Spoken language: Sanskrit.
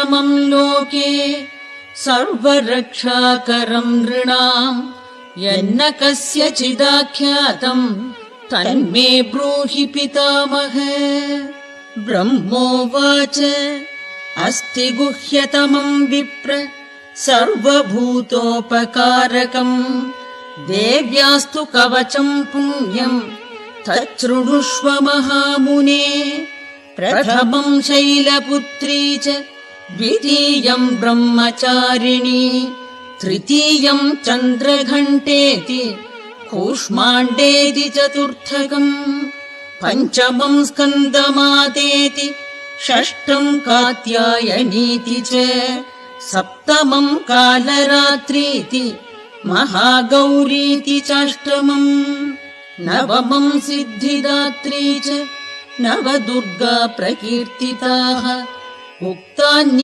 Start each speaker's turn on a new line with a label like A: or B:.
A: परमम् लोके सर्वरक्षाकरम् नृणाम् यन्न कस्यचिदाख्यातम् तन्मे ब्रूहि पितामह। ब्रह्मोवाच अस्ति गुह्यतमम् विप्र सर्वभूतोपकारकम् देव्यास्तु कवचम् पुण्यम् तच्छृणुष्व महामुने। प्रथमम् शैलपुत्री च द्वितीयम् ब्रह्मचारिणी तृतीयम् चन्द्रघण्टेति कूष्माण्डेति चतुर्थकम् पञ्चमम् स्कन्दमातेति षष्ठम् कात्यायनीति च सप्तमम् कालरात्रीति महागौरीति चाष्टमम् नवमम् सिद्धिदात्री च नवदुर्गा प्रकीर्तिताः उक्तानि